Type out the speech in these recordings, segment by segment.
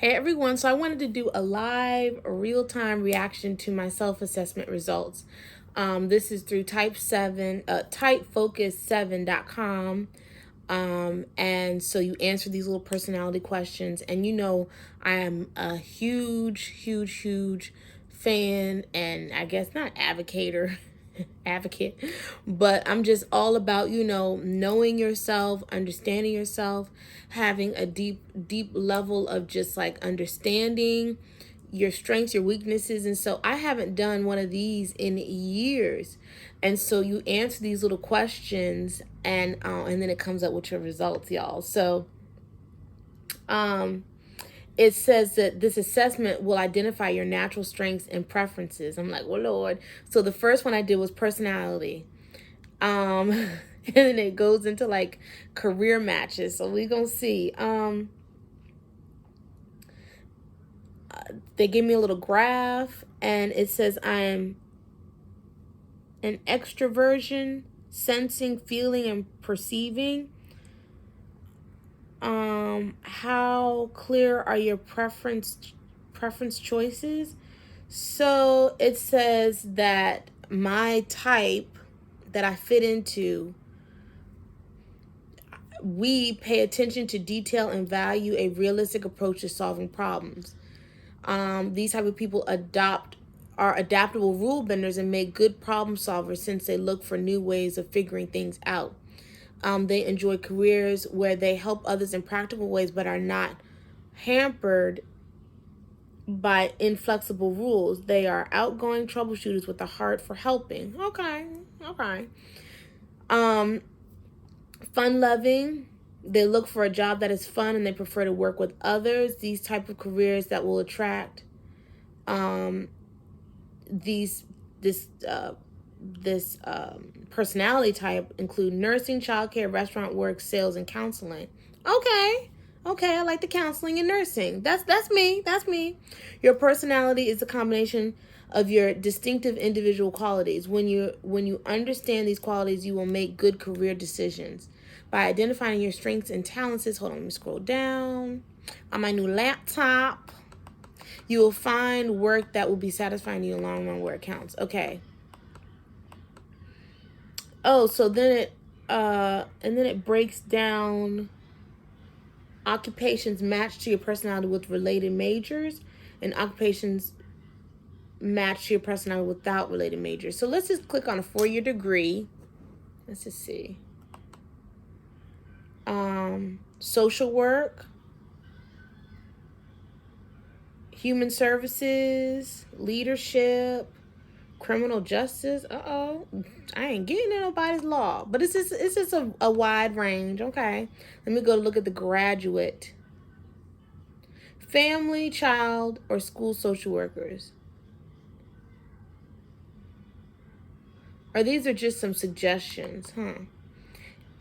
Hey everyone, so I wanted to do a live real-time reaction to my self-assessment results. This is through typefocus7.com. And so you answer these little personality questions, and I am a huge fan, and I guess not advocator advocate, but I'm just all about, knowing yourself, understanding yourself, having a deep level of just like understanding your strengths, your weaknesses. And so I haven't done one of these in years. And so you answer these little questions, and then it comes up with your results, y'all. So it says that this assessment will identify your natural strengths and preferences. I'm like, well, Lord. So the first one I did was personality. And then it goes into like career matches. So we gonna see. They give me a little graph, and it says I'm an extroversion, sensing, feeling, and perceiving. How clear are your preference choices? So it says that my type that I fit into, we pay attention to detail and value a realistic approach to solving problems. These type of people are adaptable rule benders and make good problem solvers since they look for new ways of figuring things out. They enjoy careers where they help others in practical ways but are not hampered by inflexible rules. They are outgoing troubleshooters with a heart for helping. Okay. Um, Fun loving. They look for a job that is fun and they prefer to work with others. These type of careers that will attract these this personality type include nursing, childcare, restaurant work, sales, and counseling. Okay, I like the counseling and nursing. That's me. That's me. Your personality is a combination of your distinctive individual qualities. When you understand these qualities, you will make good career decisions. By identifying your strengths and talents, hold on, let me scroll down on my new laptop. You will find work that will be satisfying you in the long run where it counts. Okay. Oh, so then it breaks down occupations matched to your personality with related majors, and occupations matched to your personality without related majors. So let's just click on a 4-year degree. Let's just see. Social work, human services, leadership, criminal justice. I ain't getting in nobody's law, but it's just a wide range. Okay, let me go look at the graduate. Family, child, or school social workers. Or these are just some suggestions,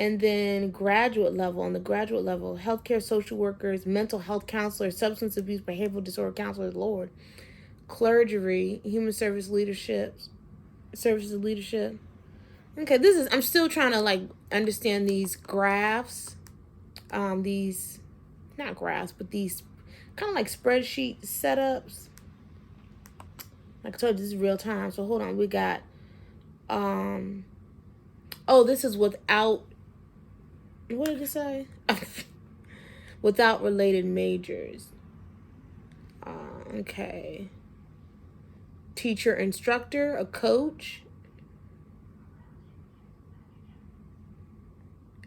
And then graduate level, on the graduate level, healthcare social workers, mental health counselors, substance abuse, behavioral disorder counselors, Lord, clergy, human services leadership. Okay, I'm still trying to like understand these graphs. These, not graphs, but these kind of like spreadsheet setups. Like I told you, this is real time. So hold on, we got, this is without, what did it say? Without related majors. Okay. Teacher, instructor, a coach.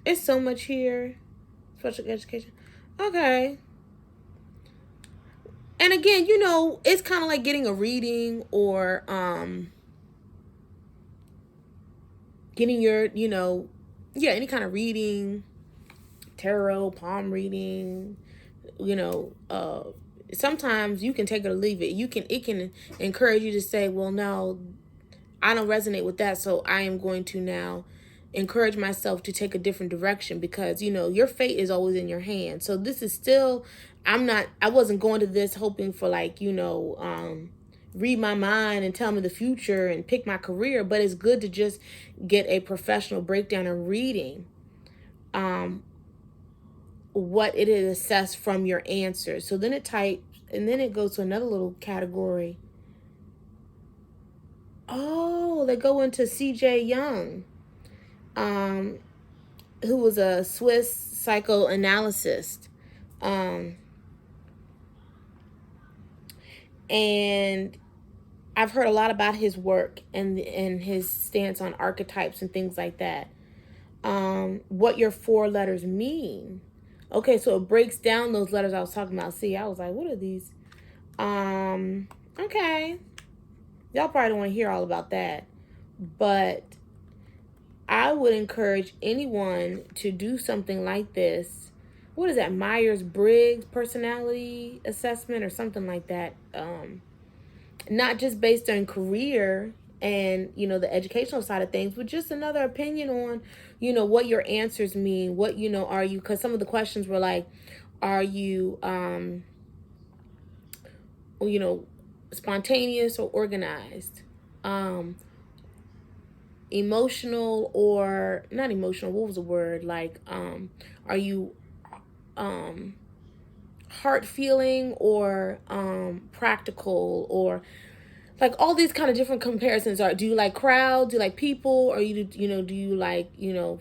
It's so much here. Special education. Okay. And again, it's kind of like getting a reading or getting your, any kind of reading, tarot, palm reading, sometimes you can take it or leave it. It can encourage you to say, well, no, I don't resonate with that, so I am going to now encourage myself to take a different direction, because your fate is always in your hands. So this is still, I wasn't going to this hoping for like, read my mind and tell me the future and pick my career, but it's good to just get a professional breakdown and reading. what it is assessed from your answers. So then it types, and then it goes to another little category. Oh, they go into C.J. Young, who was a Swiss psychoanalyst. And I've heard a lot about his work and his stance on archetypes and things like that. What your 4 letters mean. Okay, so it breaks down those letters I was talking about. See, I was like, what are these? Okay. Y'all probably don't want to hear all about that. But I would encourage anyone to do something like this. What is that? Myers-Briggs personality assessment or something like that. Not just based on career and, the educational side of things, but just another opinion on, what your answers mean. What, are you, because some of the questions were like, are you, spontaneous or organized? Emotional or not emotional, what was the word? Like, are you heart feeling or practical, or like all these kind of different comparisons. Are, do you like crowds? Do you like people? Or do you like,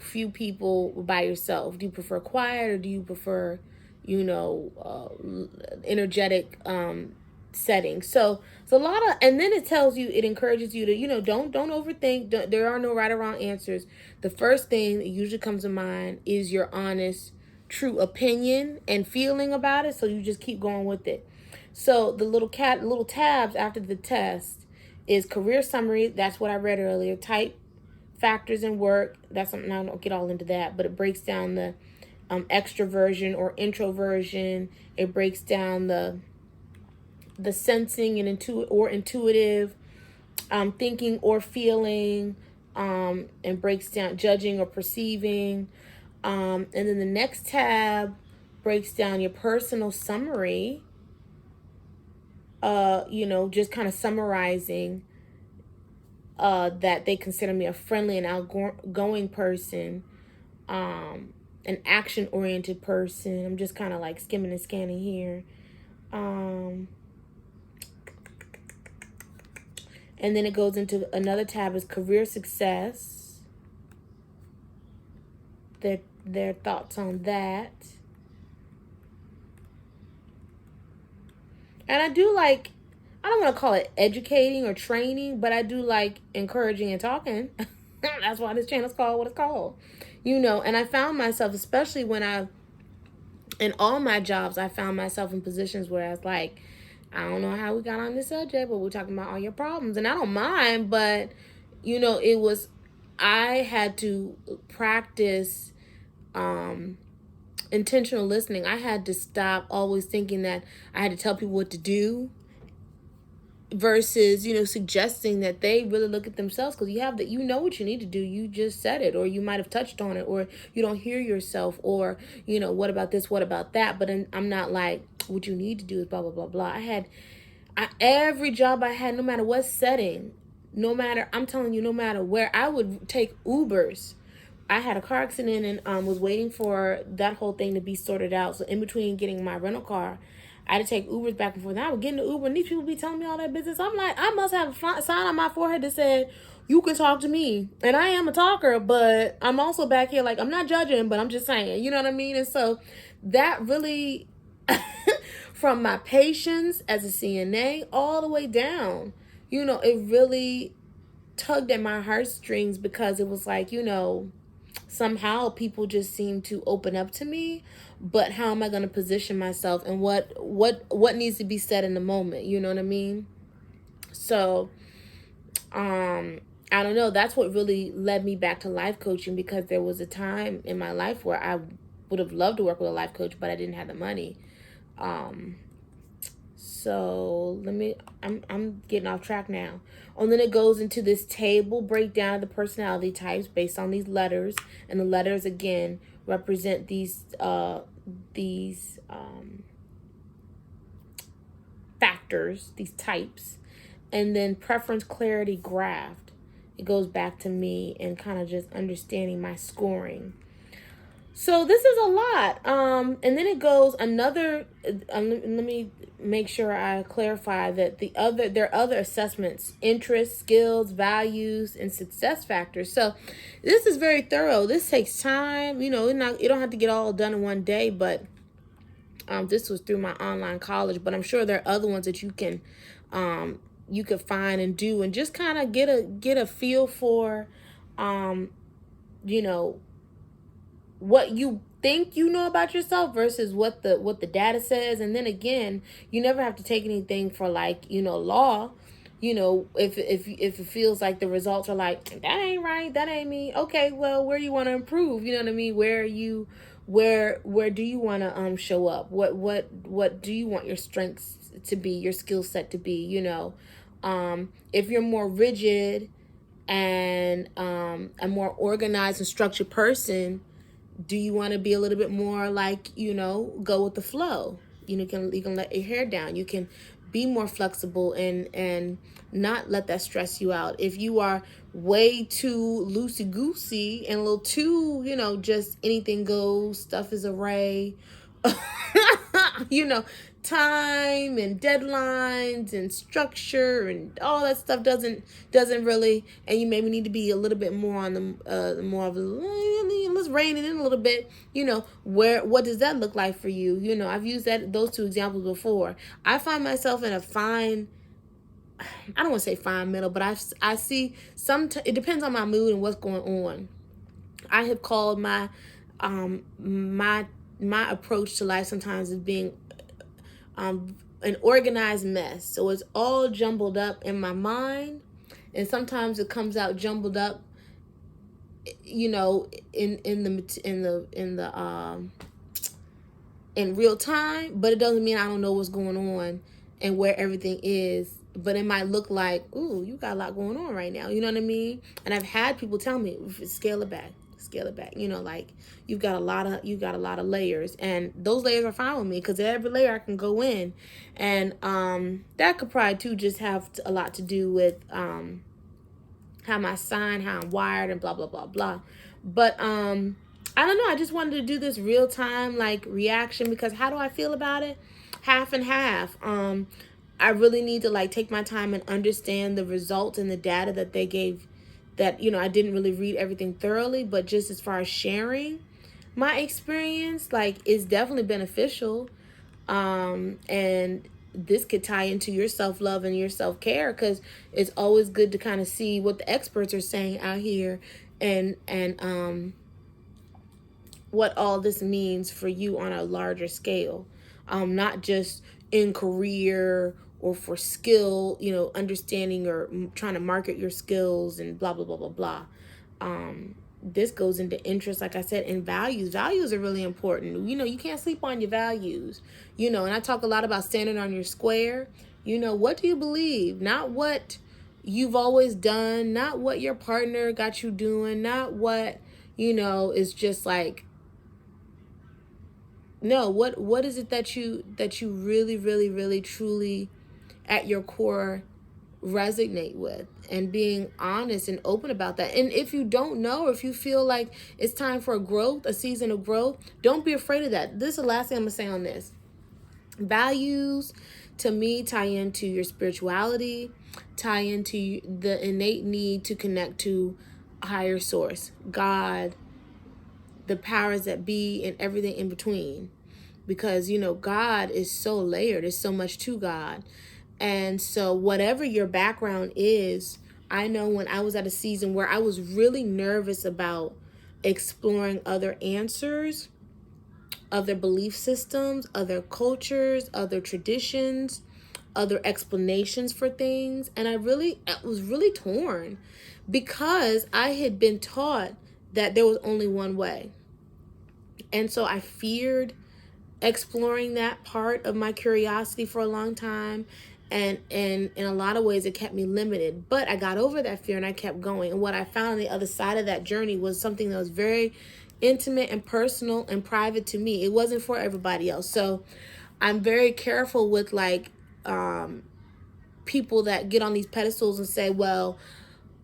few people by yourself? Do you prefer quiet, or do you prefer, energetic setting? So it's a lot of, and then it tells you, it encourages you to, don't overthink. There are no right or wrong answers. The first thing that usually comes to mind is your honest, true opinion and feeling about it. So you just keep going with it. So the little tabs after the test is career summary. That's what I read earlier. Type, factors in work. That's something, I don't get all into that, but it breaks down the extroversion or introversion. It breaks down the sensing and intuitive, thinking or feeling, and breaks down judging or perceiving. And then the next tab breaks down your personal summary. Just kind of summarizing that they consider me a friendly and outgoing person, an action-oriented person. I'm just kind of like skimming and scanning here. And then it goes into another tab is career success. Their thoughts on that. And I do like, I don't want to call it educating or training, but I do like encouraging and talking. That's why this channel's called what it's called. And I found myself, especially in all my jobs, I found myself in positions where I was like, I don't know how we got on this subject, but we're talking about all your problems. And I don't mind, but, I had to practice intentional listening. I had to stop always thinking that I had to tell people what to do versus, suggesting that they really look at themselves, because you know what you need to do. You just said it, or you might have touched on it, or you don't hear yourself, or, what about this? What about that? But I'm not like, what you need to do is blah, blah, blah, blah. Every job I had, no matter what setting, I'm telling you, no matter where, I would take Ubers. I had a car accident and was waiting for that whole thing to be sorted out. So in between getting my rental car, I had to take Ubers back and forth. And I would get in the Uber and these people be telling me all that business. I'm like, I must have a sign on my forehead that said, you can talk to me. And I am a talker, but I'm also back here like, I'm not judging, but I'm just saying, you know what I mean? And so that really, from my patience as a CNA all the way down, it really tugged at my heartstrings, because it was like, somehow people just seem to open up to me, but how am I going to position myself, and what needs to be said in the moment? You know what I mean? So, I don't know. That's what really led me back to life coaching, because there was a time in my life where I would have loved to work with a life coach, but I didn't have the money. So I'm getting off track now. And then it goes into this table breakdown of the personality types based on these letters, and the letters again represent these factors, these types, and then preference clarity graph. It goes back to me and kind of just understanding my scoring. So this is a lot. And then it goes another. Let me make sure I clarify that there are other assessments: interests, skills, values, and success factors. So this is very thorough. This takes time. You don't have to get all done in one day, but this was through my online college. But I'm sure there are other ones that you could find and do, and just kind of get a feel for, you know what you think you know about yourself versus what the data says. And then again, you never have to take anything for law. If it feels like the results are like, that ain't right, that ain't me, okay, well, where you want to improve, you know what I mean, where do you want to show up, what do you want your strengths to be, your skill set to be, if you're more rigid and a more organized and structured person, do you want to be a little bit more like, go with the flow? You can let your hair down. You can be more flexible and not let that stress you out. If you are way too loosey goosey and a little too, just anything goes, stuff is array, you know, time and deadlines and structure and all that stuff doesn't really, and you maybe need to be a little bit more on the more of let's rein it in a little bit. What does that look like for you? I've used those two examples before. I find myself in a fine, I don't want to say fine middle, but I see it depends on my mood and what's going on. I have called my approach to life sometimes as being an organized mess. So it's all jumbled up in my mind, and sometimes it comes out jumbled up, in real time. But it doesn't mean I don't know what's going on and where everything is. But it might look like, ooh, you got a lot going on right now. You know what I mean? And I've had people tell me, scale it back. Like you've got a lot of layers, and those layers are fine with me because every layer I can go in, and that could probably too just have a lot to do with how my sign, how I'm wired, and blah blah blah blah. But I don't know, I just wanted to do this real time reaction, because how do I feel about it? Half and half. I really need to take my time and understand the results and the data that they gave, that I didn't really read everything thoroughly, but just as far as sharing my experience, is definitely beneficial. And this could tie into your self-love and your self-care, because it's always good to kind of see what the experts are saying out here, and what all this means for you on a larger scale, not just in career or for skill, understanding or trying to market your skills and blah, blah, blah, blah, blah. This goes into interest, like I said, and values. Values are really important. You can't sleep on your values, and I talk a lot about standing on your square. What do you believe? Not what you've always done, not what your partner got you doing, not what, is just no, what is it that you really, really, really, truly at your core resonate with, and being honest and open about that. And if you don't know, or if you feel like it's time for a season of growth, don't be afraid of that. This is the last thing I'm gonna say on this. Values to me tie into your spirituality, tie into the innate need to connect to a higher source, God, the powers that be, and everything in between. Because God is so layered, there's so much to God. And so whatever your background is, I know when I was at a season where I was really nervous about exploring other answers, other belief systems, other cultures, other traditions, other explanations for things. And I was really torn, because I had been taught that there was only one way. And so I feared exploring that part of my curiosity for a long time. And in a lot of ways, it kept me limited. But I got over that fear and I kept going. And what I found on the other side of that journey was something that was very intimate and personal and private to me. It wasn't for everybody else. So I'm very careful with people that get on these pedestals and say, well,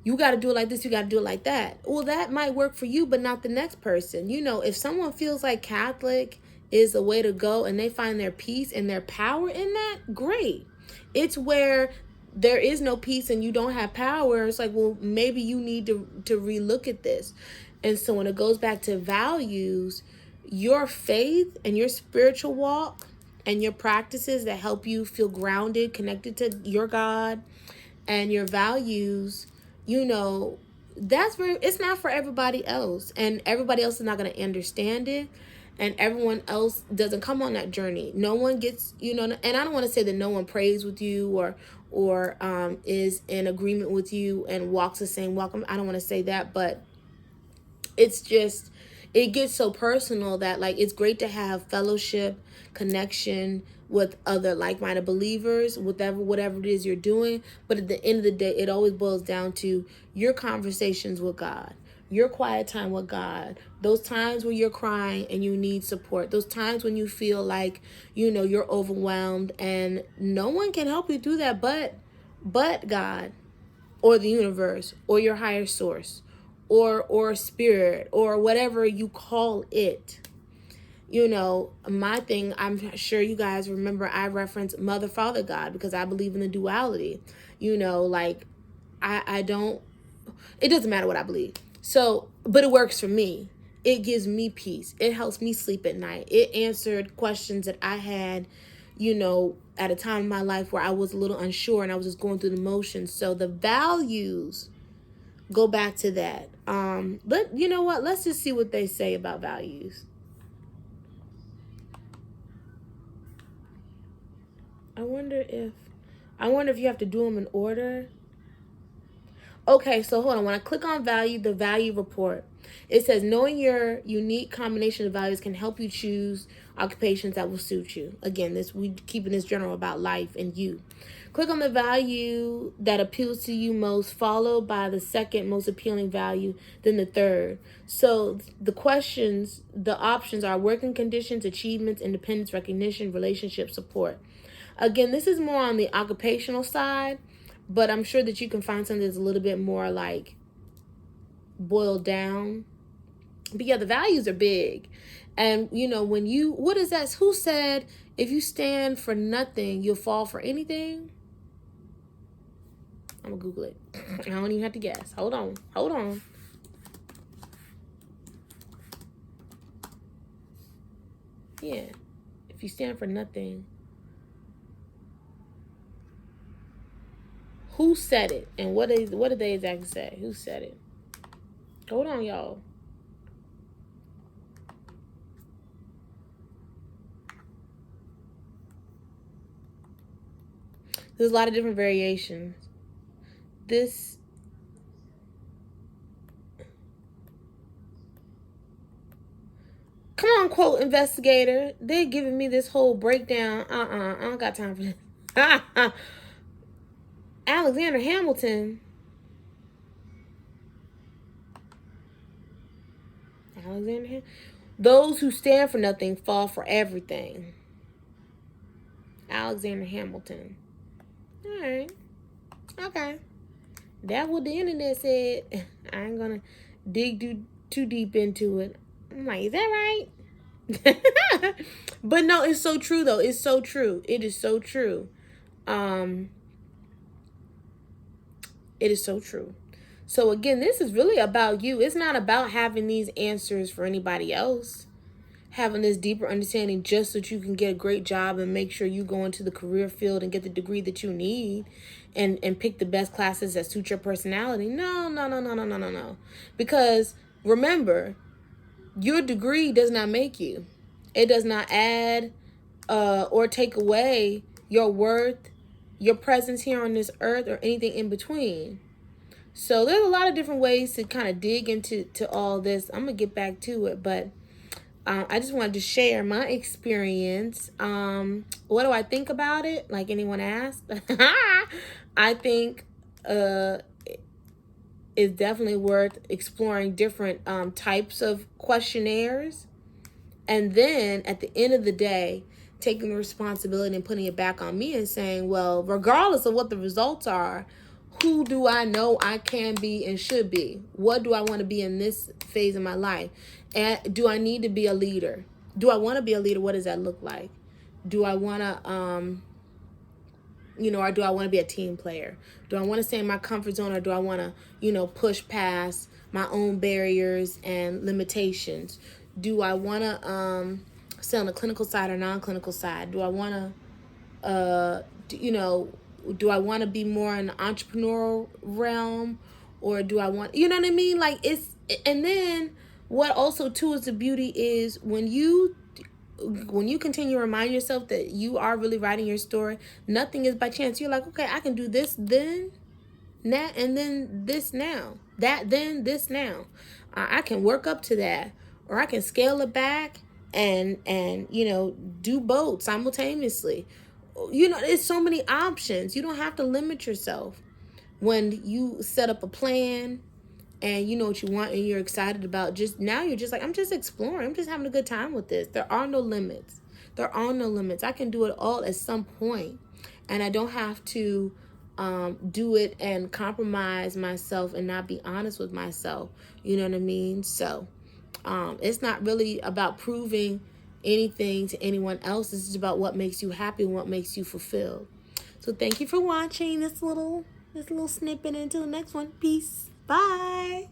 you got to do it like this, you got to do it like that. Well, that might work for you, but not the next person. You know, if someone feels like Catholic is the way to go and they find their peace and their power in that, great. It's where there is no peace and you don't have power. It's like, well, maybe you need to relook at this. And so when it goes back to values, your faith and your spiritual walk and your practices that help you feel grounded, connected to your God and your values, you know, it's not for everybody else. And everybody else is not going to understand it. And everyone else doesn't come on that journey. No one gets, you know, and I don't want to say that no one prays with you or is in agreement with you and walks the same walk. I don't want to say that, but it's just, it gets so personal that, like, it's great to have fellowship, connection with other like-minded believers, whatever it is you're doing. But at the end of the day, it always boils down to your conversations with God, your quiet time with God, those times where you're crying and you need support, those times when you feel like, you know, you're overwhelmed and no one can help you through that but God or the universe or your higher source or spirit or whatever you call it. You know, my thing, I'm sure you guys remember I reference Mother, Father, God, because I believe in the duality. You know, like, I don't, it doesn't matter what I believe. So, but it works for me. It gives me peace. It helps me sleep at night. It answered questions that I had, you know, at a time in my life where I was a little unsure and I was just going through the motions. So the values go back to that. But you know what? Let's just see what they say about values. I wonder if you have to do them in order. Okay, so hold on. When I click on value, the value report, it says knowing your unique combination of values can help you choose occupations that will suit you. Again, we keeping this general about life and you. Click on the value that appeals to you most, followed by the second most appealing value, then the third. So the options are working conditions, achievements, independence, recognition, relationship, support. Again, this is more on the occupational side, but I'm sure that you can find something that's a little bit more like boiled down. But yeah, the values are big. And you know, what is that? Who said if you stand for nothing, you'll fall for anything? I'm gonna Google it. I don't even have to guess. Hold on. Yeah. If you stand for nothing. Who said it? And what did they exactly say? Who said it? Hold on, y'all. There's a lot of different variations. Come on, quote investigator. They're giving me this whole breakdown. I don't got time for this. Alexander Hamilton. Those who stand for nothing fall for everything. Alexander Hamilton. All right. Okay. That's what the internet said. I ain't gonna dig too deep into it. I'm like, is that right? But no, it's so true though. It's so true. It is so true. It is so true. So again, this is really about you. It's not about having these answers for anybody else. Having this deeper understanding just so that you can get a great job and make sure you go into the career field and get the degree that you need and pick the best classes that suit your personality. No. Because remember, your degree does not make you. It does not add or take away your worth, your presence here on this earth, or anything in between. So there's a lot of different ways to kind of dig into all this. I'm going to get back to it, but I just wanted to share my experience. What do I think about it? Like anyone asked? I think it's definitely worth exploring different types of questionnaires. And then at the end of the day, taking the responsibility and putting it back on me and saying, well, regardless of what the results are, Who do I know I can be and should be? What do I want to be in this phase of my life? And do I need to be a leader? Do I want to be a leader? What does that look like? Do I want to, or do I want to be a team player? Do I want to stay in my comfort zone, or do I want to, push past my own barriers and limitations? Do I want to stay on the clinical side or non-clinical side? Do I want to, do I want to be more in the entrepreneurial realm, or do I want, you know what I mean? Like and then what also too is the beauty is when you continue to remind yourself that you are really writing your story, nothing is by chance. You're like, okay, I can do this then, that, and then this now. That, then, this now. I can work up to that. Or I can scale it back and do both simultaneously. There's so many options. You don't have to limit yourself. When you set up a plan and you know what you want and you're excited about, you're just like, I'm just exploring. I'm just having a good time with this. There are no limits. There are no limits. I can do it all at some point, and I don't have to do it and compromise myself and not be honest with myself. You know what I mean? So it's not really about proving anything to anyone else. This is about what makes you happy and what makes you fulfilled. So thank you for watching this little snippet. Until the next one. Peace. Bye.